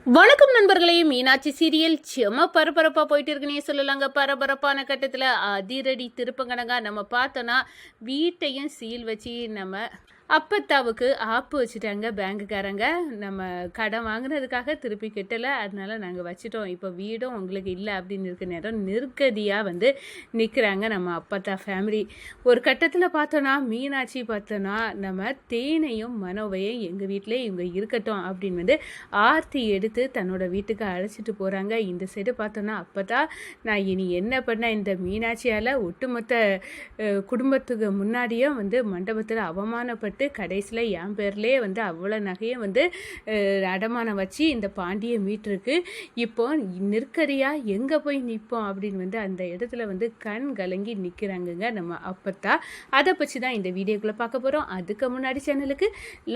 வணக்கம் நண்பர்களே, மீனாட்சி சீரியல் செம பரபரப்பாக போயிட்டு இருக்குன்னே சொல்லலாங்க. பரபரப்பான கட்டத்தில் அதிரடி திருப்பங்கனங்க நம்ம பார்த்தோன்னா வீட்டையும் சீல் வச்சு நம்ம அப்பத்தாவுக்கு ஆப்பு வச்சுட்டாங்க பேங்குக்காரங்க. நம்ம கடன் வாங்கினதுக்காக திருப்பி கட்டலை, அதனால நாங்கள் வச்சுட்டோம், இப்போ வீடும் உங்களுக்கு இல்லை அப்படின்னு இருக்க நேரம் நெருக்கடியாக நிற்கிறாங்க நம்ம அப்பத்தா ஃபேமிலி. ஒரு கட்டத்தில் பார்த்தோன்னா மீனாட்சி பார்த்தோன்னா நம்ம தேனையும் மனோவையும் எங்கள் வீட்டிலே இவங்க இருக்கட்டும் அப்படின்னு ஆர்த்தி எடுத்து தன்னோட வீட்டுக்கு அழைச்சிட்டு போகிறாங்க. இந்த சைடு பார்த்தோன்னா அப்பத்தா நான் இனி என்ன பண்ண, இந்த மீனாட்சியால் ஒட்டுமொத்த குடும்பத்துக்கு முன்னாடியும் மண்டபத்தில் அவமானப்பட்டு கடைசியில் என் பேர்லேயே அவ்வளோ நகையும் அடமானம் வச்சு இந்த பாண்டியை மீட்டிருக்கு. இப்போ நெருக்கடியாக எங்கே போய் நிற்போம் அப்படின்னு அந்த இடத்துல கண் கலங்கி நிற்கிறாங்கங்க நம்ம அப்பத்தா. அதை பற்றி தான் இந்த வீடியோக்குள்ளே பார்க்க போகிறோம். அதுக்கு முன்னாடி சேனலுக்கு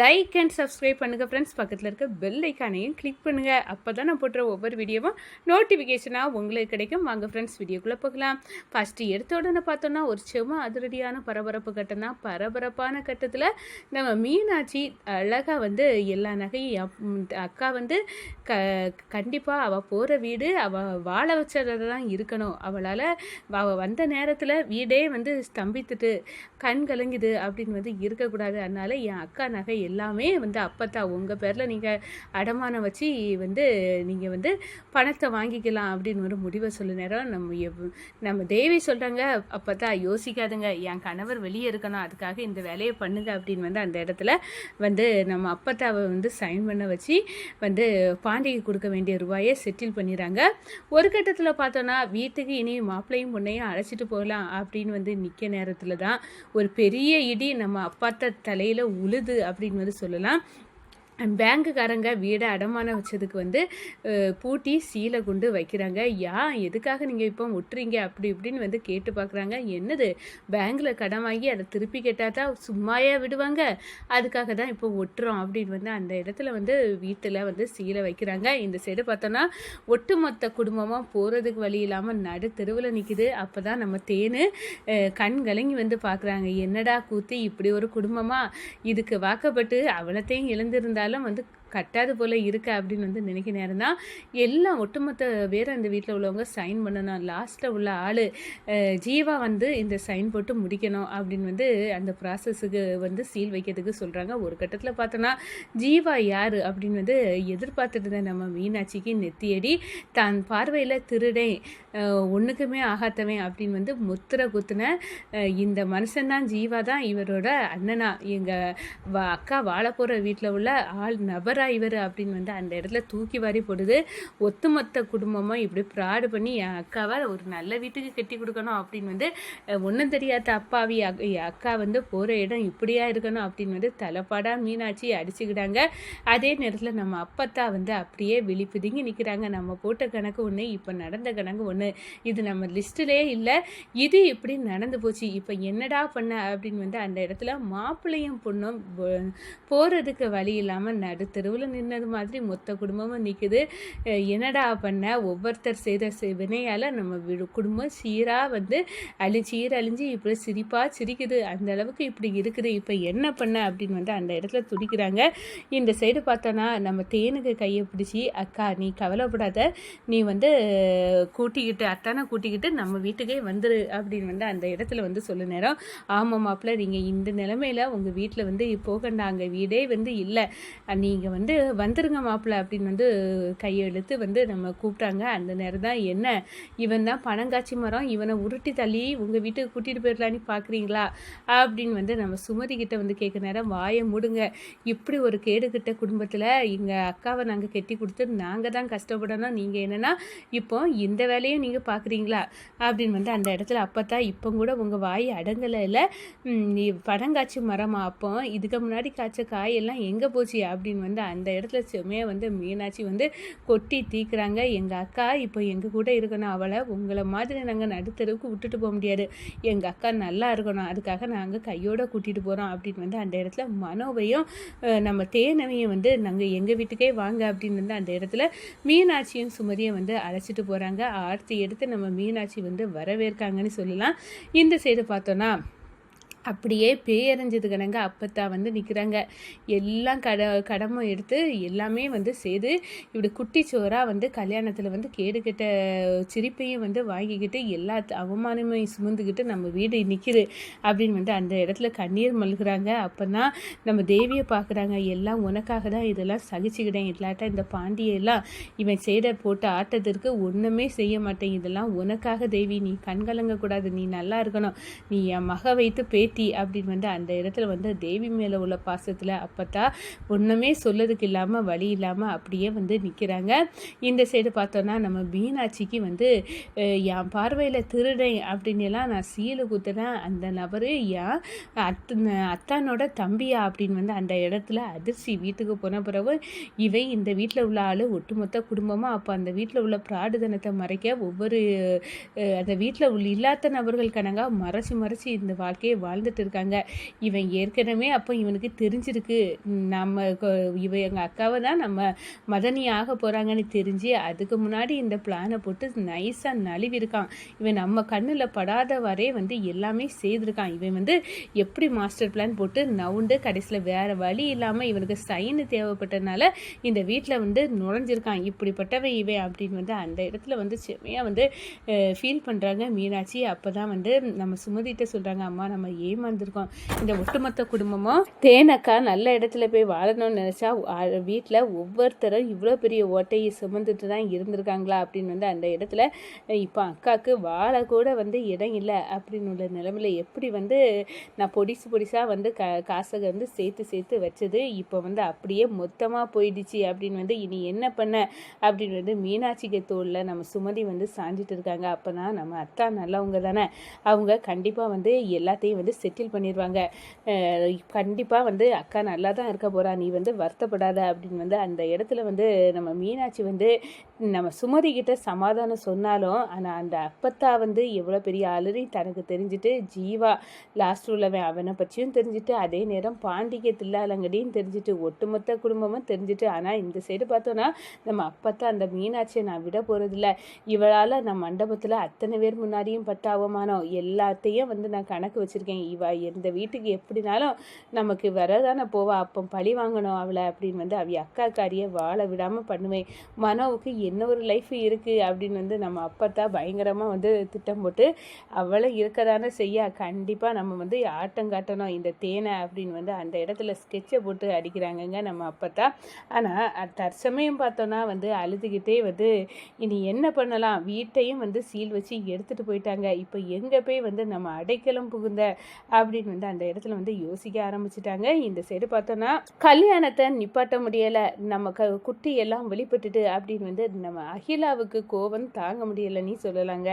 லைக் அண்ட் சப்ஸ்கிரைப் பண்ணுங்கள் ஃப்ரெண்ட்ஸ். பக்கத்தில் இருக்க பெல் ஐக்கானையும் கிளிக் பண்ணுங்கள். அப்போ தான் நான் போடுற ஒவ்வொரு வீடியோவும் நோட்டிஃபிகேஷனாக உங்களுக்கு கிடைக்கும். வாங்க ஃப்ரெண்ட்ஸ் வீடியோக்குள்ளே போகலாம். ஃபஸ்ட்டு எடுத்த உடனே பார்த்தோன்னா ஒரு செம அதிரடியான பரபரப்பு கட்டம் தான். பரபரப்பான கட்டத்தில் நம்ம மீனாட்சி அழகாக எல்லா நகையும் அக்கா கண்டிப்பாக அவள் போகிற வீடு அவள் வாழ வச்சதை தான் இருக்கணும். அவளால் அவள் வந்த நேரத்தில் வீடே ஸ்தம்பித்துட்டு கண் கலங்குது அப்படின்னு இருக்கக்கூடாது. அதனால் என் அக்கா நகை எல்லாமே அப்பத்தா உங்கள் பேரில் நீங்கள் அடமானம் வச்சு நீங்கள் பணத்தை வாங்கிக்கலாம் அப்படின்னு ஒரு முடிவை சொல்ல நேரம் நம்ம தேவி சொல்கிறாங்க, அப்பத்தா யோசிக்காதுங்க, என் கணவர் வெளியே இருக்கணும், அதுக்காக இந்த வேலையை பண்ணுங்க அப்படின்னு அந்த இடத்துல நம்ம அப்பத்தாவை சைன் பண்ண வச்சு பாண்டிக்கு கொடுக்க வேண்டிய ரூபாயை செட்டில் பண்ணிடுறாங்க. ஒரு கட்டத்தில் பார்த்தோன்னா வீட்டுக்கு இனி மாப்பிள்ளையும் பொண்ணையும் அழைச்சிட்டு போகலாம் அப்படின்னு நிற்க நேரத்தில் தான் ஒரு பெரிய இடி நம்ம அப்பாத்த தலையில் உழுது அப்படின்னு சொல்லலாம். பேங்குக்காரங்க வீடை அடமானம் வச்சதுக்கு பூட்டி சீலை கொண்டு வைக்கிறாங்க. எதுக்காக நீங்கள் இப்போ ஒட்டுறீங்க அப்படி இப்படின்னு கேட்டு பார்க்குறாங்க. என்னது, பேங்கில் கடன் வாங்கி அதை திருப்பி கேட்டால் தான் சும்மாயே விடுவாங்க, அதுக்காக தான் இப்போ ஒட்டுறோம் அப்படின்னு அந்த இடத்துல வீட்டில் சீலை வைக்கிறாங்க. இந்த சைடு பார்த்தோன்னா ஒட்டுமொத்த குடும்பமாக போகிறதுக்கு வழி இல்லாமல் நடு தெருவில் நிற்கிது. அப்போ தான் நம்ம தேனு கண் கலங்கி பார்க்குறாங்க. என்னடா கூத்து, இப்படி ஒரு குடும்பமாக, இதுக்கு வாக்கப்பட்டு அவலத்தையும் இழந்திருந்தாலும் கட்டாது போல் இருக்க அப்படின்னு நினைக்க நேரம் தான் எல்லாம் ஒட்டுமொத்த வேறு அந்த வீட்டில் உள்ளவங்க சைன் பண்ணணும். லாஸ்ட்டில் உள்ள ஆள் ஜீவா இந்த சைன் போட்டு முடிக்கணும் அப்படின்னு அந்த ப்ராசஸுக்கு சீல் வைக்கிறதுக்கு சொல்கிறாங்க. ஒரு கட்டத்தில் பார்த்தோன்னா ஜீவா யார் அப்படின்னு எதிர்பார்த்துட்டு இருந்த நம்ம மீனாட்சிக்கு நெத்தியடி தான் பார்வையில் திருடேன், ஒன்றுக்குமே ஆகாத்தவன் அப்படின்னு முத்திரை குத்துன இந்த மனுஷன்தான் ஜீவா தான் இவரோட அண்ணனா, எங்கள் அக்கா வாழ போகிற வீட்டில் உள்ள ஆள் நபரா இவர் அப்படின்னு அந்த இடத்துல தூக்கி வாரி போடுது. ஒத்துமொத்த குடும்பமாக இப்படி ப்ராடு பண்ணி என் அக்காவை ஒரு நல்ல வீட்டுக்கு கட்டி கொடுக்கணும் அப்படின்னு ஒன்றும் தெரியாத அப்பாவி அக்கா போகிற இடம் இப்படியா இருக்கணும் அப்படின்னு தலைப்பாடாக மீனாட்சி அடிச்சுக்கிட்டாங்க. அதே நேரத்தில் நம்ம அப்பத்தா அப்படியே விழிப்புதிங்கி நிற்கிறாங்க. நம்ம போட்ட கணக்கு ஒன்று, இப்போ நடந்த கணக்கு ஒன்று, இது நம்ம லிஸ்ட்டிலே இல்லை, இது இப்படி நடந்து போச்சு, இப்போ என்னடா பண்ண அப்படின்னு அந்த இடத்துல மாப்பிள்ளையும் பொண்ணும் போகிறதுக்கு வழி இல்லாமல் நடு தெருவில் நின்னது மாதிரி மொத்த குடும்பமும் நிற்குது. என்னடா பண்ண, ஒவ்வொருத்தர் செய்த வினையால் நம்ம குடும்பம் சீராக அழிஞ்சு இப்படி சிரிப்பாக சிரிக்குது, அந்த அளவுக்கு இப்படி இருக்குது, இப்போ என்ன பண்ண அப்படின்னு அந்த இடத்துல துடிக்கிறாங்க. இந்த சைடு பார்த்தோன்னா நம்ம தேனுக்கு கையை பிடிச்சி, அக்கா நீ கவலைப்படாத, நீ அத்தானை கூட்டிக்கிட்டு நம்ம வீட்டுக்கே வந்துரு அப்படின்னு அந்த இடத்துல சொல்ல நேரம், ஆமாம் மாப்பிள்ள, நீங்கள் இந்த நிலைமையில் உங்கள் வீட்டில் போகண்டாங்க, வீடே இல்லை, நீங்கள் வந்துருங்க மாப்பிள்ள அப்படின்னு கையெழுத்து நம்ம கூப்பிட்டாங்க. அந்த நேரம் தான் என்ன, இவன் தான் பணங்காட்சி மரம், இவனை உருட்டி தள்ளி உங்கள் வீட்டுக்கு கூட்டிகிட்டு போயிடலான்னு பார்க்குறீங்களா அப்படின்னு நம்ம சுமதி கிட்ட கேட்க நேரம், வாயை மூடுங்க, இப்படி ஒரு கேடுகிட்ட குடும்பத்தில் எங்கள் அக்காவை நாங்கள் கெட்டி கொடுத்து நாங்கள் தான் கஷ்டப்படணும், நீங்கள் என்னென்னா இப்போ இந்த வேலையும் நீங்கள் பார்க்குறீங்களா அப்படின்னு அந்த இடத்துல அப்போத்தான் இப்போ கூட உங்கள் வாய் அடங்கலை, இல்லை நீ பணங்காட்சி மரமா, அப்போ இதுக்கு முன்னாடி காய்ச்ச காயெல்லாம் எங்கே போச்சு அப்படின்னு அந்த இடத்துல செம்மையாக மீனாட்சி கொட்டி தீக்குறாங்க. எங்கள் அக்கா இப்போ எங்கள் கூட இருக்கணும், அவளை உங்களை மாதிரி நாங்கள் நடுத்தருவுக்கு விட்டுட்டு போக முடியாது, எங்கள் அக்கா நல்லா இருக்கணும், அதுக்காக நாங்கள் கையோடு கூட்டிகிட்டு போகிறோம் அப்படின்னு அந்த இடத்துல மனோவையும் நம்ம தேனவையும் நாங்கள் எங்கள் வீட்டுக்கே வாங்க அப்படின்னு அந்த இடத்துல மீனாட்சியும் சுமதியும் அழைச்சிட்டு போகிறாங்க. ஆர்த்தி எடுத்து நம்ம மீனாட்சி வரவேற்காங்கன்னு சொல்லலாம். இந்த சைடு பார்த்தோன்னா அப்படியே பேயறிஞ்சது கணங்க அப்பத்தா வந்து நிற்கிறாங்க. எல்லாம் கடமை எடுத்து எல்லாமே வந்து செய்து இப்படி குட்டிச்சோராக வந்து கல்யாணத்தில் வந்து கேடு கெட்ட சிரிப்பையும் வந்து வாங்கிக்கிட்டு எல்லா அவமானமையும் சுமந்துக்கிட்டு நம்ம வீடு நிற்கிது அப்படின்னு வந்து அந்த இடத்துல கண்ணீர் மல்கிறாங்க. அப்போ தான் நம்ம தேவியை பார்க்குறாங்க. எல்லாம் உனக்காக தான் இதெல்லாம் சகிச்சுக்கிட்டேன். இல்லாட்டா இந்த பாண்டியெல்லாம் இவன் செய்த போட்ட ஆட்டத்திற்கு ஒன்றுமே செய்ய மாட்டேன். இதெல்லாம் உனக்காக தேவி, நீ கண்கலங்கக்கூடாது, நீ நல்லா இருக்கணும், நீ என் மக வைத்து பேத்தி அப்படின்னு வந்து அந்த இடத்துல வந்து தேவி மேலே உள்ள பாசத்தில் அப்பத்தா ஒன்றுமே சொல்லதுக்கு இல்லாமல் வழி இல்லாமல் அப்படியே வந்து நிற்கிறாங்க. இந்த சைடு பார்த்தோன்னா நம்ம மீனாட்சிக்கு வந்து என் பார்வையில் திருடன் அப்படின்னுலாம் நான் சீலை குத்துனேன், அந்த நபர் என் அத்தானோட தம்பியா அப்படின்னு வந்து அந்த இடத்துல அதிர்ச்சி. வீட்டுக்கு போன பிறகு இவை இந்த வீட்டில் உள்ள ஆள் ஒட்டுமொத்த குடும்பமாக அப்போ அந்த வீட்டில் உள்ள பிராடுதனத்தை மறைக்க ஒவ்வொரு அந்த வீட்டில் உள்ள இல்லாத நபர்கள் கணக்காக மறைச்சி இந்த வாழ்க்கையை வாழ்ந்துட்டு இருக்காங்க. இவன் ஏற்கனவே அப்போ இவனுக்கு தெரிஞ்சிருக்கு நம்ம எங்கள் அக்காவை தான் நம்ம மதனி ஆக போகிறாங்கன்னு தெரிஞ்சு அதுக்கு முன்னாடி இந்த பிளானை போட்டு நைஸாக நழுவிருக்கான். இவன் நம்ம கண்ணில் படாத வரை வந்து எல்லாமே செய்திருக்கான். இவன் வந்து எப்படி மாஸ்டர் பிளான் போட்டு நவுண்டு கடைசியில் வேறு வழி இல்லாமல் இவனுக்கு சைனு தேவைப்பட்டதுனால இந்த வீட்டில் வந்து நுழைஞ்சிருக்கான். இப்படிப்பட்டவன் இவன் அப்படின்னு வந்து அந்த இடத்துல வந்து செம்மையாக வந்து ஃபீல் பண்ணுறாங்க மீனாட்சி. அப்போ தான் வந்து நம்ம சுமதிட்ட சொல்கிறாங்க, அம்மா நம்ம ஏமாந்துருக்கோம். இந்த ஒட்டுமொத்த குடும்பமும் தேனக்கா நல்ல இடத்துல போய் வாழணும்னு நினச்சா வீட்டில் ஒவ்வொருத்தரும் இவ்வளோ பெரிய ஓட்டையை சுமந்துட்டு தான் இருந்திருக்காங்களா அப்படின்னு வந்து அந்த இடத்துல இப்போ அக்காவுக்கு வாழ கூட வந்து இடம் இல்லை அப்படின்னு உள்ள நிலைமையில எப்படி வந்து நான் பொடிசாக வந்து காசை வந்து சேர்த்து வச்சது இப்போ வந்து அப்படியே மொத்தமாக போயிடுச்சு அப்படின்னு வந்து இனி என்ன பண்ண அப்படின்னு வந்து மீனாட்சிக்கு தோளில் நம்ம சுமதி வந்து சாஞ்சிட்டு இருக்காங்க. அப்போனா நம்ம அத்தா நல்லவங்க தானே, அவங்க கண்டிப்பாக வந்து எல்லாத்தையும் வந்து செட்டில் பண்ணிடுவாங்க. கண்டிப்பாக வந்து அக்கா நல்லா தான் இருக்க போகிறா, நீ வந்து வருத்தப்படாத அப்படின்னு வந்து அந்த இடத்துல வந்து நம்ம மீனாட்சி வந்து நம்ம சுமதி கிட்ட சமாதானம் சொன்னாலும் ஆனால் அந்த அப்பத்தா வந்து எவ்வளோ பெரிய ஆளுன்னு தனக்கு தெரிஞ்சுட்டு ஜீவா லாஸ்ட் உள்ளவன் அவனை பற்றியும் தெரிஞ்சுட்டு அதே நேரம் பாண்டிகை தில்லாலங்கடியும் தெரிஞ்சுட்டு ஒட்டுமொத்த குடும்பமும் தெரிஞ்சுட்டு ஆனால் இந்த சைடு பார்த்தோன்னா நம்ம அப்பத்தா அந்த மீனாட்சியை நான் விட போகிறதில்ல, இவளால் நான் மண்டபத்தில் அத்தனை பேர் முன்னாடியும் பட்ட அவமானம் எல்லாத்தையும் வந்து நான் கணக்கு வச்சுருக்கேன், இவ எந்த வீட்டுக்கு எப்படினாலும் நமக்கு வரதானே போவா, அப்போ பழி வாங்கணும் அவளை அப்படின்னு வந்து அவ அக்காக்காரியை வாழ விடாமல் பண்ணுவேன். மனோவுக்கு என்ன ஒரு லைஃப் இருக்குது அப்படின்னு வந்து நம்ம அப்பத்தா பயங்கரமாக வந்து திட்டம் போட்டு அவளை இருக்கதானே செய்ய கண்டிப்பாக நம்ம வந்து ஆட்டம் காட்டணும் இந்த தேனை அப்படின்னு வந்து அந்த இடத்துல ஸ்கெட்சை போட்டு அடிக்கிறாங்கங்க நம்ம அப்பத்தா. ஆனால் தற்சமயம் பார்த்தோன்னா வந்து அழுதுகிட்டே வந்து இனி என்ன பண்ணலாம், வீட்டையும் வந்து சீல் வச்சு எடுத்துகிட்டு போயிட்டாங்க, இப்போ எங்கே போய் வந்து நம்ம அடைக்கலம் புகுந்த அப்படின்னு வந்து அந்த இடத்துல வந்து யோசிக்க ஆரம்பிச்சிட்டாங்க. இந்த சைடு பார்த்தோன்னா கல்யாணத்தை நிப்பாட்ட முடியலை, நம்ம குட்டி எல்லாம் வெளிப்பட்டுட்டு அப்படின்னு வந்து நம்ம அகிலாவுக்கு கோபம் தாங்க முடியலைன்னு சொல்லலாங்க.